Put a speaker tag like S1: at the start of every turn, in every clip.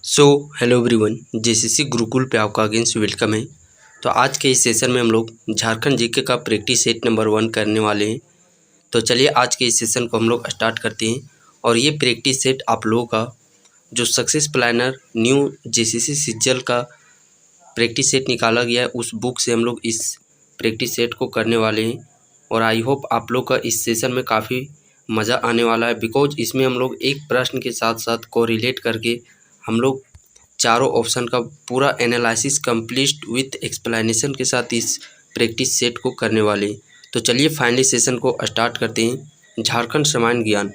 S1: So hello everyone, JCC Gurukul पे आपका against welcome है। तो आज के इस सेशन में हम लोग झारखंड जीके का प्रैक्टिस सेट नंबर 1 करने वाले हैं। तो चलिए आज के इस सेशन को हम लोग स्टार्ट करते हैं। और ये प्रैक्टिस सेट आप लोगों का जो सक्सेस प्लानर न्यू जेसीसी सिज्जल का प्रैक्टिस सेट निकाला गया है, उस बुक से हम लोग इस प्रैक्टिस सेट को करने वाले हैं। और आई होप आप लोग का इस सेशन में काफ़ी मज़ा आने वाला है, बिकॉज इसमें हम लोग एक प्रश्न के साथ साथ कोरिलेट करके हम लोग चारों ऑप्शन का पूरा एनालिसिस कंप्लीट विथ एक्सप्लेनेशन के साथ इस प्रैक्टिस सेट को करने वाले हैं। तो चलिए फाइनली सेशन को स्टार्ट करते हैं। झारखंड सामान्य ज्ञान,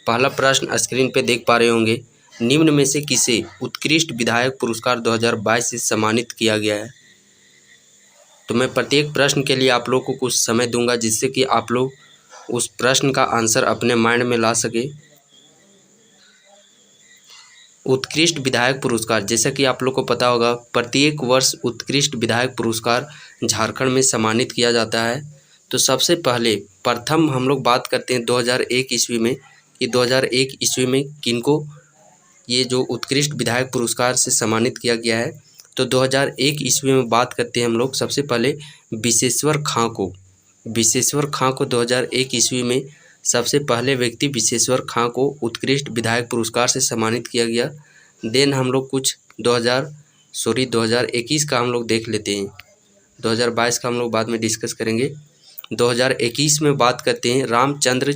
S1: पहला प्रश्न स्क्रीन पे देख पा रहे होंगे। निम्न में से किसे उत्कृष्ट विधायक पुरस्कार 2022 से सम्मानित किया गया है? तो मैं प्रत्येक प्रश्न के लिए आप लोग को कुछ समय दूंगा, जिससे कि आप लोग उस प्रश्न का आंसर अपने माइंड में ला सके। उत्कृष्ट विधायक पुरस्कार, जैसा कि आप लोग को पता होगा, प्रत्येक वर्ष उत्कृष्ट विधायक पुरस्कार झारखंड में सम्मानित किया जाता है। तो सबसे पहले प्रथम हम लोग बात करते हैं 2001 ईस्वी में कि 2001 ईस्वी में किनको ये जो उत्कृष्ट विधायक पुरस्कार से सम्मानित किया गया है। तो 2001 ईस्वी में बात करते हैं हम लोग सबसे पहले विशेश्वर खां को। विशेश्वर खां को 2001 ईस्वी में सबसे पहले व्यक्ति विशेश्वर खां को उत्कृष्ट विधायक पुरस्कार से सम्मानित किया गया। देन हम लोग कुछ 2021 का हम लोग देख लेते हैं। 2022 का हम लोग बाद में डिस्कस करेंगे। 2021 में बात करते हैं रामचंद्र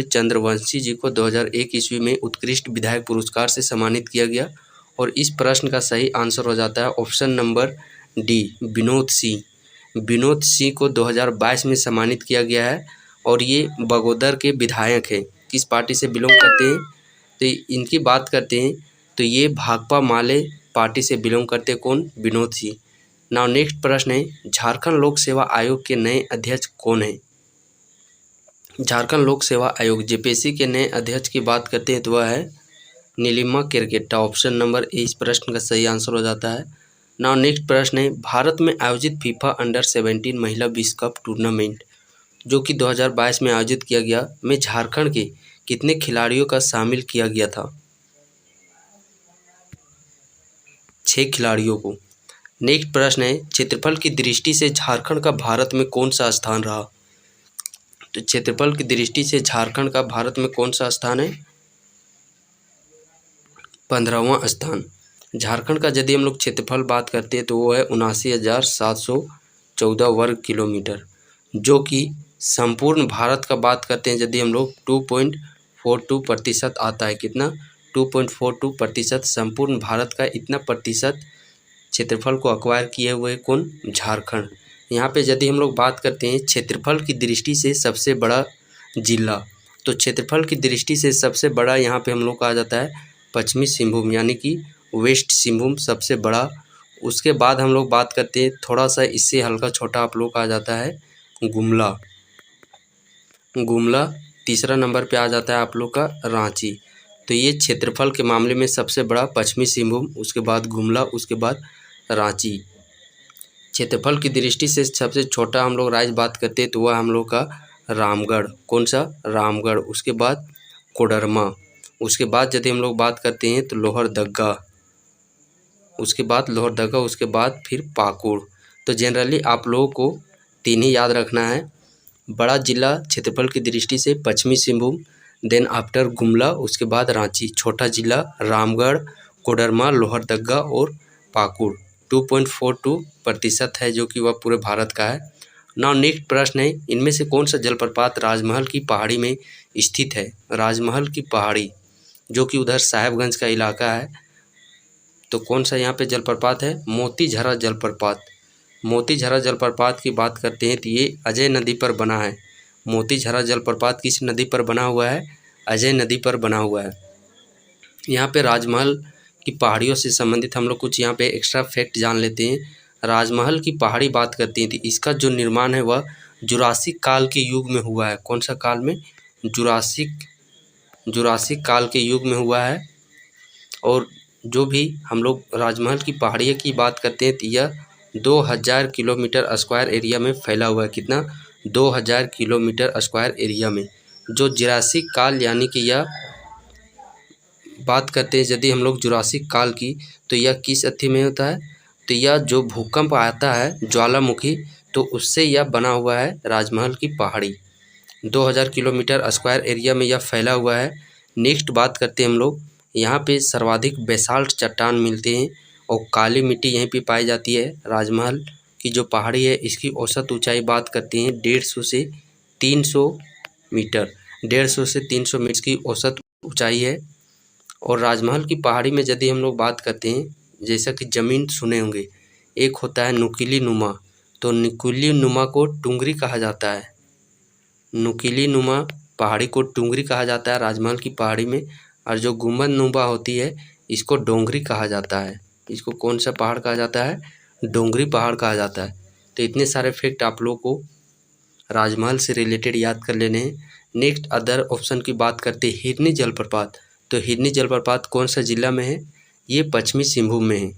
S1: चंद्रवंशी जी को 2001 ईस्वी में उत्कृष्ट विधायक पुरस्कार से सम्मानित किया गया। और इस प्रश्न का सही आंसर हो जाता है option number D, Vinod Singh को 2022 में सम्मानित किया गया है। और ये बगोदर के विधायक हैं। किस पार्टी से बिलोंग करते हैं? तो इनकी बात करते हैं तो ये भाकपा माले पार्टी से बिलोंग करते हैं। कौन? विनोद सिंह। नाउ नेक्स्ट प्रश्न है, झारखंड लोक सेवा आयोग के नए अध्यक्ष कौन है? झारखंड लोक सेवा आयोग जेपीएससी के नए अध्यक्ष की बात करते हैं तो वह है Nilima Kerketta. Option number A इस प्रश्न का सही आंसर हो जाता है। नाउ नेक्स्ट प्रश्न है, भारत में आयोजित फीफा अंडर-17 महिला विश्व कप टूर्नामेंट जो कि 2022 में आयोजित किया गया में झारखंड के कितने खिलाड़ियों का शामिल किया गया था? 6 खिलाड़ियों को। नेक्स्ट प्रश्न है, क्षेत्रफल की दृष्टि से झारखंड का भारत में कौन सा स्थान रहा? तो क्षेत्रफल की दृष्टि से झारखंड का भारत में कौन सा स्थान है? 15वां स्थान। झारखंड का यदि हम लोग क्षेत्रफल बात करते हैं तो वो है 79,714 वर्ग किलोमीटर, जो कि संपूर्ण भारत का बात करते हैं यदि हम लोग 2.42% आता है। कितना? 2.42% संपूर्ण भारत का इतना प्रतिशत क्षेत्रफल को अक्वायर किए हुए कौन? झारखंड। यहाँ पे यदि हम लोग बात करते हैं क्षेत्रफल की दृष्टि से सबसे बड़ा जिला, तो क्षेत्रफल की दृष्टि से सबसे बड़ा यहाँ पे हम लोग का आ जाता है पश्चिमी सिंहभूम, यानी कि वेस्ट सिंहभूम सबसे बड़ा। उसके बाद हम लोग बात करते हैं थोड़ा सा इससे हल्का छोटा आप लोग का आ जाता है गुमला तीसरा नंबर पे आ जाता है आप लोग का रांची। तो ये क्षेत्रफल के मामले में सबसे बड़ा पश्चिमी सिंहभूम, उसके बाद गुमला, उसके बाद रांची। क्षेत्रफल की दृष्टि से सबसे छोटा हम लोग राज्य बात करते हैं तो वह हम लोग का रामगढ़। कौन सा? रामगढ़। उसके बाद कोडरमा। उसके बाद यदि हम लोग बात करते हैं तो लोहरदगा, उसके बाद फिर पाकुड़। तो जनरली आप लोगों को 3 ही याद रखना है। बड़ा जिला क्षेत्रफल की दृष्टि से पश्चिमी सिंहभूम, देन आफ्टर गुमला, उसके बाद रांची। छोटा जिला रामगढ़, कोडरमा, लोहरदगा और पाकुड़। 2.42% है जो कि वह पूरे भारत का है। नाउ नेक्स्ट प्रश्न है, इनमें से कौन सा जलप्रपात राजमहल की पहाड़ी में स्थित है? राजमहल की पहाड़ी जो कि उधर साहेबगंज का इलाका है। तो कौन सा यहाँ पे जलप्रपात है? मोतीझरा जलप्रपात। मोतीझरा जलप्रपात की बात करते हैं तो ये अजय नदी पर बना है। मोतीझरा जलप्रपात किस नदी पर बना हुआ है? अजय नदी पर बना हुआ है। यहाँ पे राजमहल की पहाड़ियों से संबंधित हम लोग कुछ यहाँ पे एक्स्ट्रा फैक्ट जान लेते हैं। राजमहल की पहाड़ी बात करती थी, इसका जो निर्माण है वह जुरासिक काल के युग में हुआ है। कौन सा काल में? जुरासिक काल के युग में हुआ है। और जो भी हम लोग राजमहल की पहाड़ियों की बात करते हैं तो यह 2000 किलोमीटर स्क्वायर एरिया में फैला हुआ है। कितना? 2000 किलोमीटर स्क्वायर एरिया में। जो जुरासिक काल यानी कि यह बात करते हैं यदि हम लोग जुरासिक काल की, तो यह किस अथी में होता है? तो यह जो भूकंप आता है ज्वालामुखी, तो उससे यह बना हुआ है राजमहल की पहाड़ी। 2000 किलोमीटर स्क्वायर एरिया में यह फैला हुआ है। नेक्स्ट बात करते हैं हम लोग, यहाँ पे सर्वाधिक बेसाल्ट चट्टान मिलते हैं और काली मिट्टी यहीं पे पाई जाती है। राजमहल की जो पहाड़ी है इसकी औसत ऊंचाई बात करते हैं 150 से 300 मीटर। 150 से 300 मीटर की औसत ऊंचाई है। और राजमहल की पहाड़ी में यदि हम लोग बात करते हैं, जैसा कि ज़मीन सुने होंगे, एक होता है नुकीली नुमा, तो नुकीली नुमा को टुंगरी कहा जाता है। नुकीली नुमा पहाड़ी को टुंगरी कहा जाता है राजमहल की पहाड़ी में। और जो गुंबद नुमा होती है इसको डोंगरी कहा जाता है। इसको कौन सा पहाड़ कहा जाता है? डोंगरी पहाड़ कहा जाता है। तो इतने सारे फैक्ट आप लोगों को राजमहल से रिलेटेड याद कर लेने हैं। नेक्स्ट अदर ऑप्शन की बात करते हैं, हिरनी जलप्रपात। तो हिरनी जलप्रपात कौन सा जिला में है? ये पश्चिमी सिंहभूम में है।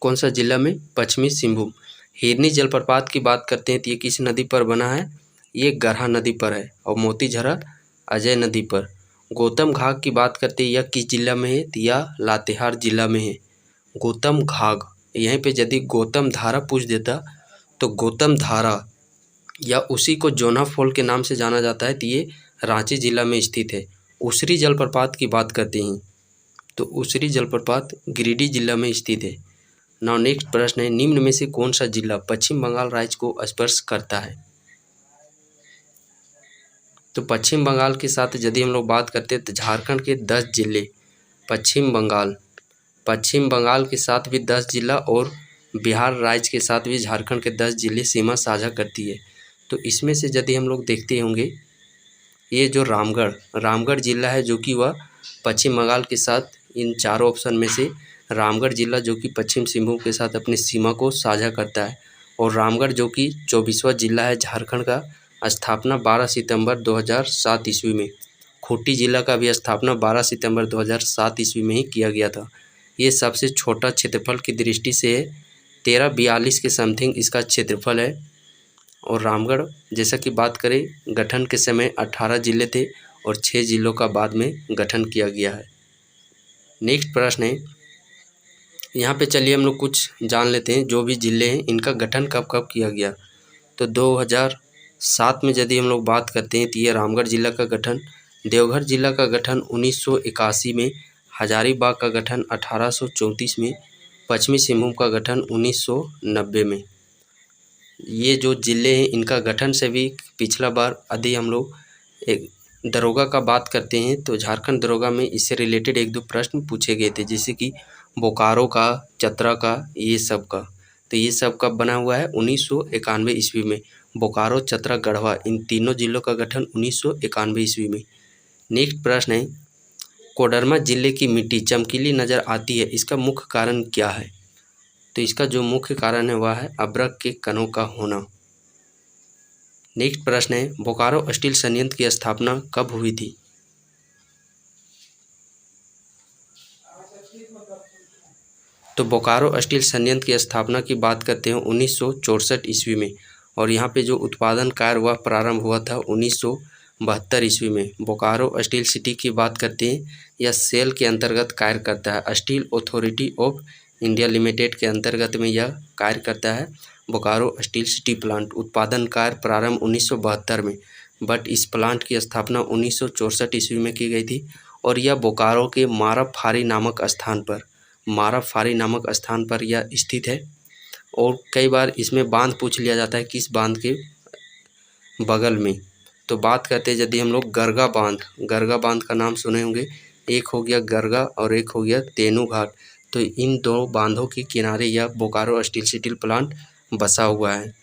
S1: कौन सा जिला में? पश्चिमी सिंहभूम। हिरनी जलप्रपात की बात करते हैं तो ये किस नदी पर बना है? ये गरहा नदी पर है। और मोतीझरा अजय नदी पर। गौतम घाघ की बात करते हैं, यह किस जिला में है? तो यह लातेहार जिला में है। गौतम घाघ, यहीं पे यदि गौतम धारा पूछ देता तो गौतम धारा या उसी को जोना फॉल के नाम से जाना जाता है, तो ये रांची जिला में स्थित है। उसरी जलप्रपात की बात करते हैं तो उसरी जलप्रपात गिरिडीह जिला में स्थित है। नाउ नेक्स्ट प्रश्न है, निम्न में से कौन सा जिला पश्चिम बंगाल राज्य को स्पर्श करता है? तो पश्चिम बंगाल के साथ यदि हम लोग बात करते हैं तो झारखंड के 10 जिले, पश्चिम बंगाल के साथ भी 10 जिला और बिहार राज्य के साथ भी झारखंड के 10 जिले सीमा साझा करती है। तो इसमें से यदि हम लोग देखते होंगे, ये जो रामगढ़ जिला है जो कि वह पश्चिम बंगाल के साथ इन चारों ऑप्शन में से रामगढ़ जिला जो कि पश्चिम सिंहभूम के साथ अपनी सीमा को साझा करता है। और रामगढ़ जो कि 24वां जिला है झारखंड का, स्थापना 12 सितंबर 2007 ईस्वी में। खूंटी जिला का भी स्थापना 12 सितंबर 2007 ईस्वी में ही किया गया था। ये सबसे छोटा क्षेत्रफल की दृष्टि से 1342 के समथिंग इसका क्षेत्रफल है। और रामगढ़ जैसा कि बात करें, गठन के समय 18 जिले थे और 6 जिलों का बाद में गठन किया गया है। नेक्स्ट प्रश्न है, यहाँ पे चलिए हम लोग कुछ जान लेते हैं जो भी जिले हैं इनका गठन कब कब किया गया। तो 2007 में यदि हम लोग बात करते हैं तो ये रामगढ़ जिला का गठन, देवघर जिला का गठन 1981 में, हजारीबाग का गठन 1834 में, पश्चिमी सिंहभूम का गठन 1990 में। ये जो जिले हैं इनका गठन से भी पिछला बार यदि हम लोग एक दरोगा का बात करते हैं तो झारखंड दरोगा में इससे रिलेटेड 1-2 प्रश्न पूछे गए थे, जैसे कि बोकारो का, चतरा का, ये सब का। तो ये सब कब बना हुआ है? 1991 ईस्वी में। बोकारो, चतरा, गढ़वा इन तीनों जिलों का गठन 1991 ईस्वी में। नेक्स्ट प्रश्न है, कोडरमा जिले की मिट्टी चमकीली नज़र आती है, इसका मुख्य कारण क्या है? तो इसका जो मुख्य कारण है वह है अभ्रक के कणों का होना। नेक्स्ट प्रश्न है, बोकारो स्टील संयंत्र की स्थापना कब हुई थी? तो बोकारो स्टील संयंत्र की स्थापना की बात करते हैं 1964 ईस्वी में। और यहाँ पे जो उत्पादन कार्य वह प्रारंभ हुआ था 1972 ईस्वी में। बोकारो स्टील सिटी की बात करते हैं, यह सेल के अंतर्गत कार्य करता है। Steel authority of India limited के अंतर्गत में यह कार्य करता है। बोकारो स्टील सिटी प्लांट उत्पादन कार्य प्रारंभ 1972 में, बट इस प्लांट की स्थापना 1964 ईस्वी में की गई थी। और यह बोकारो के माराफारी नामक स्थान पर यह स्थित है। और कई बार इसमें बांध पूछ लिया जाता है, किस बांध के बगल में? तो बात करते हैं यदि हम लोग गरगा बांध का नाम सुने होंगे। एक हो गया गरगा और एक हो गया तेनू घाट। तो इन दो बांधों के किनारे यह बोकारो स्टील प्लांट बसा हुआ है।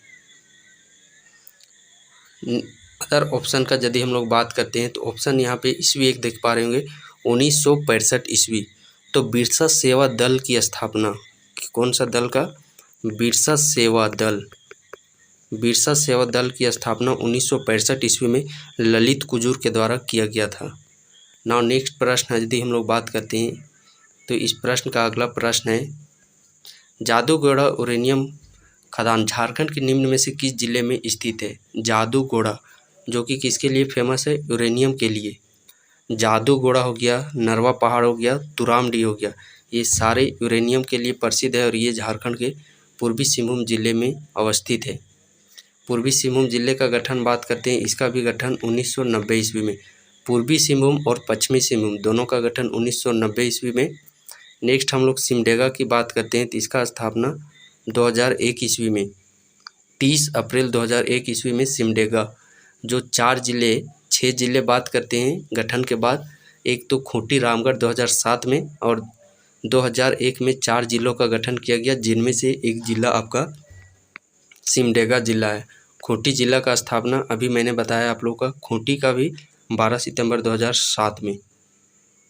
S1: अदर ऑप्शन का यदि हम लोग बात करते हैं तो ऑप्शन यहाँ पे ईस्वी एक देख पा रहे होंगे 1965 ईस्वी। तो बिरसा सेवा दल की स्थापना, कौन सा दल का? बिरसा सेवा दल की स्थापना 1965 ईस्वी में ललित कुजूर के द्वारा किया गया था। नाउ नेक्स्ट प्रश्न यदि हम लोग बात करते हैं तो इस प्रश्न का अगला प्रश्न है, जादूगोड़ा यूरेनियम खदान झारखंड के निम्न में से किस जिले में स्थित है? जादूगोड़ा जो कि किसके लिए फेमस है? यूरेनियम के लिए। जादूगोड़ा हो गया, नरवा पहाड़ हो गया, तुरामडी हो गया, ये सारे यूरेनियम के लिए प्रसिद्ध है और ये झारखंड के पूर्वी सिंहभूम जिले में अवस्थित है। पूर्वी सिंहभूम जिले का गठन बात करते हैं, इसका भी गठन 1990 ईस्वी में। पूर्वी सिंहभूम और पश्चिमी सिंहभूम दोनों का गठन 1990 ईस्वी में। नेक्स्ट हम लोग सिमडेगा की बात करते हैं, तो इसका स्थापना 2001 ईस्वी में, 30 अप्रैल 2001 ईस्वी में सिमडेगा। जो 6 जिले बात करते हैं गठन के बाद, एक तो खूंटी रामगढ़ 2007 में, और 2001 में 4 जिलों का गठन किया गया, जिनमें से एक जिला आपका सिमडेगा जिला है। खूंटी जिला का स्थापना अभी मैंने बताया आप लोगों का, खूंटी का भी 12 सितंबर 2007 में।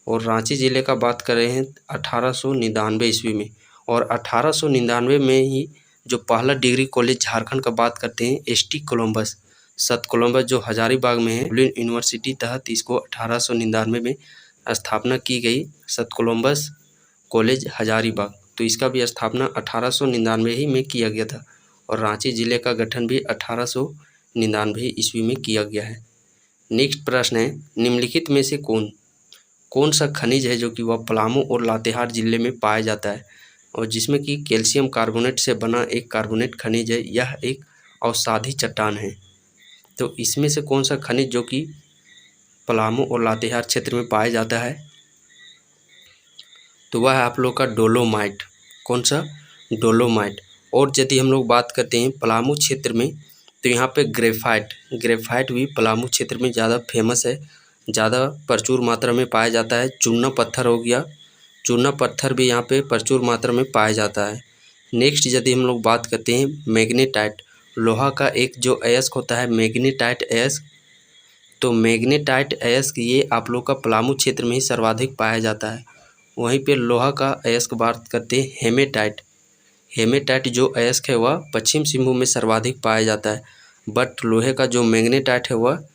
S1: और रांची ज़िले का बात कर रहे हैं 1899 ईस्वी में, और 1899 में ही जो पहला डिग्री कॉलेज झारखंड का बात करते हैं, एसटी कोलंबस, सत कोलंबस जो हजारीबाग में है, यूनिवर्सिटी तहत इसको 1899 में स्थापना की गई, सत कोलंबस कॉलेज हजारीबाग। तो इसका भी स्थापना 1899 ही में किया गया था। और रांची ज़िले का गठन भी 1899 ईस्वी में किया गया है। नेक्स्ट प्रश्न है, निम्नलिखित में से कौन सा खनिज है जो कि वह पलामू और लातेहार जिले में पाया जाता है, और जिसमें कि कैल्शियम कार्बोनेट से बना एक कार्बोनेट खनिज है, यह एक औषधि चट्टान है। तो इसमें से कौन सा खनिज जो कि पलामू और लातेहार क्षेत्र में पाया जाता है, तो वह है आप लोग का डोलोमाइट। कौन सा? डोलोमाइट। और यदि हम लोग बात करते हैं पलामू क्षेत्र में, तो यहाँ पे ग्रेफाइट भी पलामू क्षेत्र में ज़्यादा फेमस है, ज़्यादा प्रचुर मात्रा में पाया जाता है। चूना पत्थर हो गया, चूना पत्थर भी यहाँ पे प्रचुर मात्रा में पाया जाता है। नेक्स्ट यदि हम लोग बात करते हैं मैग्नेटाइट, लोहा का एक जो अयस्क होता है मैग्नेटाइट अयस्क, तो मैग्नेटाइट अयस्क ये आप लोग का पलामू क्षेत्र में ही सर्वाधिक पाया जाता है। वहीं पे लोहा का अयस्क बात करते हैं हेमेटाइट जो अयस्क है वह पश्चिम सिंहभूम में सर्वाधिक पाया जाता है, बट लोहे का जो मैग्नेटाइट है वह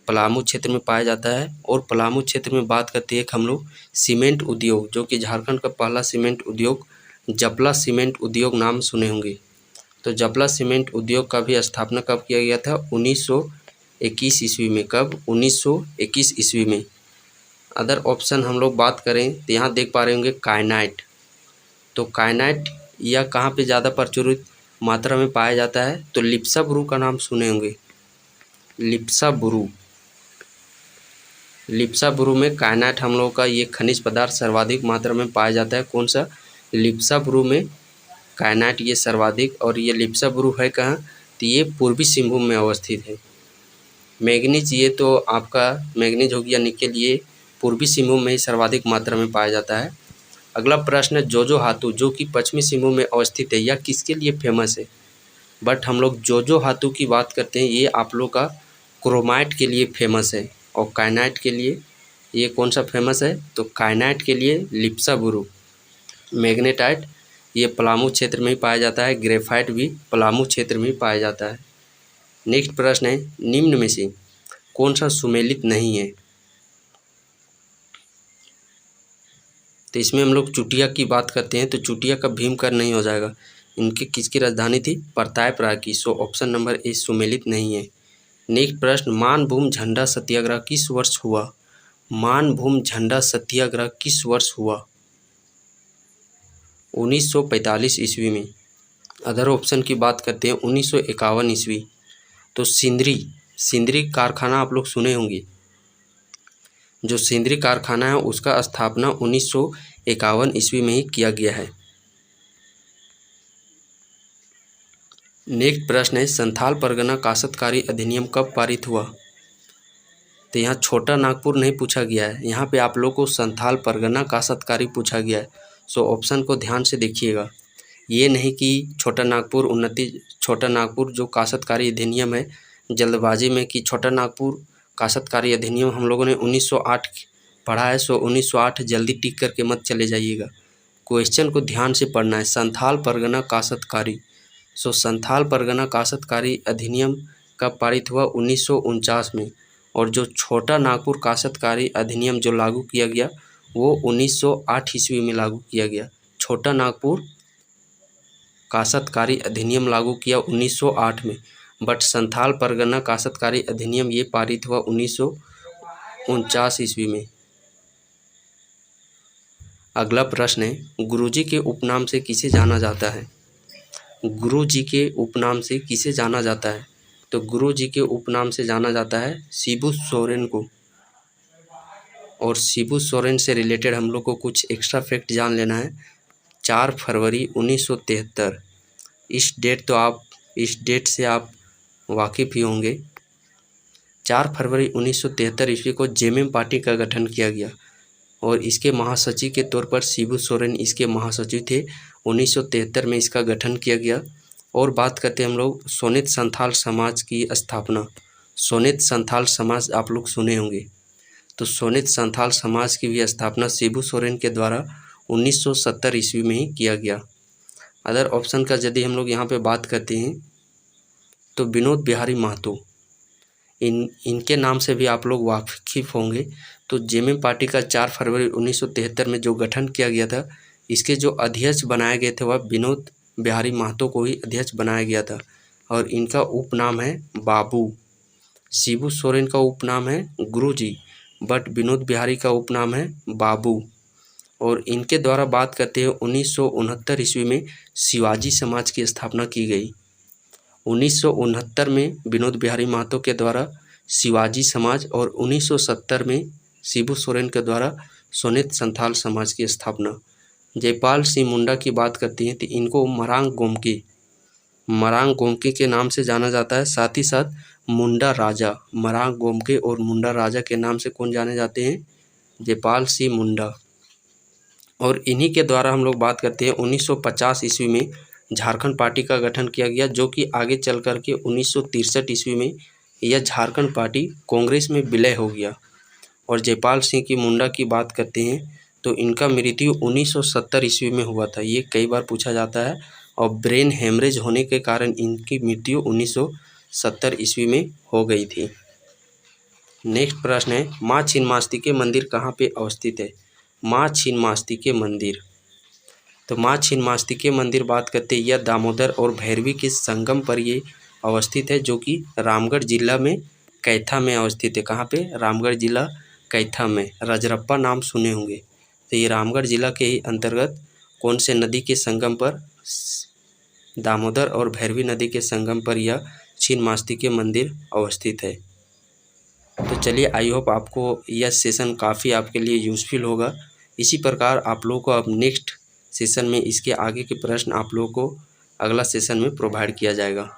S1: पलामू क्षेत्र में पाया जाता है। और पलामू क्षेत्र में बात करते हैं हम लोग सीमेंट उद्योग, जो कि झारखंड का पहला सीमेंट उद्योग जपला सीमेंट उद्योग नाम सुने होंगे। तो जपला सीमेंट उद्योग का भी स्थापना कब किया गया था? 1921 ईस्वी में। कब? 1921 ईस्वी में। अदर ऑप्शन हम लोग बात करें तो यहाँ देख पा रहे होंगे कायनाइट। तो कायनाइट यह कहाँ पे ज़्यादा प्रचुरित मात्रा में पाया जाता है? तो लिप्सा का नाम सुने होंगे, लिप्सा में कायनाइट हम लोग का ये खनिज पदार्थ सर्वाधिक मात्रा में पाया जाता है। कौन सा? लिप्सा में कायनाइट ये सर्वाधिक। और ये लिप्सा है कहाँ? तो ये पूर्वी सिंहभूम में अवस्थित है। मैग्नीज, ये तो आपका मैग्नीज हो गया, निकेल, ये पूर्वी सिंहभूम में ही सर्वाधिक मात्रा में पाया जाता है। अगला प्रश्न है जोजो हाथू, जो कि पश्चिमी सिंहभूम में अवस्थित है, यह किसके लिए फेमस है? बट हम लोग जोजो हाथू की बात करते हैं, ये आप लोग का क्रोमाइट के लिए फेमस है। और कायनाइट के लिए ये कौन सा फेमस है? तो कायनाइट के लिए लिप्सा। मैग्नेटाइट ये पलामू क्षेत्र में ही पाया जाता है, ग्रेफाइट भी पलामू क्षेत्र में ही पाया जाता है। नेक्स्ट प्रश्न है, निम्न में से कौन सा सुमेलित नहीं है? तो इसमें हम लोग चुटिया की बात करते हैं, तो चुटिया का भीमकर नहीं हो जाएगा। इनकी किसकी राजधानी थी? परतायप्राग की। सो ऑप्शन नंबर ए सुमेलित नहीं है। नेक्स्ट प्रश्न, मानभूम झंडा सत्याग्रह किस वर्ष हुआ? मानभूम झंडा सत्याग्रह किस वर्ष हुआ? 1945 ईस्वी में। अदर ऑप्शन की बात करते हैं 1951 ईस्वी। तो सिंदरी कारखाना आप लोग सुने होंगे, जो सिंदरी कारखाना है उसका स्थापना 1951 ईस्वी में ही किया गया है। नेक्स्ट प्रश्न है, संथाल परगना काश्तकारी अधिनियम कब पारित हुआ? तो यहाँ छोटा नागपुर नहीं पूछा गया है, यहाँ पे आप लोग को संथाल परगना काश्तकारी पूछा गया है। सो ऑप्शन को ध्यान से देखिएगा, ये नहीं कि छोटा नागपुर जो काश्तकारी अधिनियम है जल्दबाजी में कि छोटा नागपुर काश्तकारी अधिनियम हम लोगों ने 1908 पढ़ा है। सो 1908 जल्दी टिक करके मत चले जाइएगा, क्वेश्चन को ध्यान से पढ़ना है। संथाल परगना काश्तकारी, सो संथाल परगना काश्तकारी अधिनियम कब पारित हुआ? 1949 में। और जो छोटा नागपुर काश्तकारी अधिनियम जो लागू किया गया वो 1908 ईस्वी में लागू किया गया। छोटा नागपुर काश्तकारी अधिनियम लागू किया 1908 में, बट संथाल परगना काश्तकारी अधिनियम ये पारित हुआ 1949 ईस्वी में। अगला प्रश्न है, गुरुजी के उपनाम से किसे जाना जाता है? गुरुजी के उपनाम से किसे जाना जाता है? तो गुरुजी के उपनाम से जाना जाता है शिबू सोरेन को। और शिबू सोरेन से रिलेटेड हम लोग को कुछ एक्स्ट्रा फैक्ट जान लेना है। 4 फरवरी 1973, इस डेट से आप वाकिफ़ ही होंगे। 4 फरवरी 1973 ईस्वी को जेएमएम पार्टी का गठन किया गया और इसके महासचिव के तौर पर शिबू सोरेन इसके महासचिव थे। 1973 में इसका गठन किया गया। और बात करते हैं हम लोग सोनेत संथाल समाज की स्थापना। सोनेत संथाल समाज आप लोग सुने होंगे, तो सोनेत संथाल समाज की भी स्थापना शिबू सोरेन के द्वारा 1970 ईस्वी में ही किया गया। अदर ऑप्शन का यदि हम लोग यहाँ पे बात करते हैं तो विनोद बिहारी महतो, इनके नाम से भी आप लोग वाकिफ़ होंगे। तो जेएमएम पार्टी का 4 फरवरी 1973 में जो गठन किया गया था, इसके जो अध्यक्ष बनाए गए थे वह विनोद बिहारी महतो को ही अध्यक्ष बनाया गया था और इनका उपनाम है बाबू। शिबू सोरेन का उपनाम है गुरुजी, बट विनोद बिहारी का उपनाम है बाबू। और इनके द्वारा बात करते हैं 1969 ईस्वी में शिवाजी समाज की स्थापना की गई। 1969 में विनोद बिहारी महतो के द्वारा शिवाजी समाज और 1970 में शिबू सोरेन के द्वारा सोनेत संथाल समाज की स्थापना। जयपाल सिंह मुंडा की बात करती हैं तो इनको मरांग गोमके के नाम से जाना जाता है। साथ ही साथ मुंडा राजा, मरांग गोमके और मुंडा राजा के नाम से कौन जाने जाते हैं? जयपाल सिंह मुंडा। और इन्हीं के द्वारा हम लोग बात करते हैं 1950 ईस्वी में झारखंड पार्टी का गठन किया गया, जो कि आगे चल कर के 1963 ईस्वी में यह झारखंड पार्टी कांग्रेस में विलय हो गया। और जयपाल सिंह की मुंडा की बात करते हैं तो इनका मृत्यु 1970 ईस्वी में हुआ था। ये कई बार पूछा जाता है और ब्रेन हेमरेज होने के कारण इनकी मृत्यु 1970 ईस्वी में हो गई थी। नेक्स्ट प्रश्न है, माँ छिन्नमस्तिके मंदिर कहाँ पे अवस्थित है? माँ छिन्नमस्तिके मंदिर, तो माँ छिन्नमस्तिके मंदिर बात करते हैं, यह दामोदर और भैरवी के संगम पर ये अवस्थित है, जो कि रामगढ़ जिला में कैथा में अवस्थित है। कहाँ पे? रामगढ़ जिला कैथा में। रजरप्पा नाम सुने होंगे, तो ये रामगढ़ जिला के ही अंतर्गत कौन से नदी के संगम पर? दामोदर और भैरवी नदी के संगम पर यह छिन्नमस्तिके मंदिर अवस्थित है। तो चलिए, आई होप आपको यह सेशन काफ़ी आपके लिए यूज़फुल होगा। इसी प्रकार आप लोगों को अब नेक्स्ट सेशन में इसके आगे के प्रश्न आप लोगों को अगला सेशन में प्रोवाइड किया जाएगा।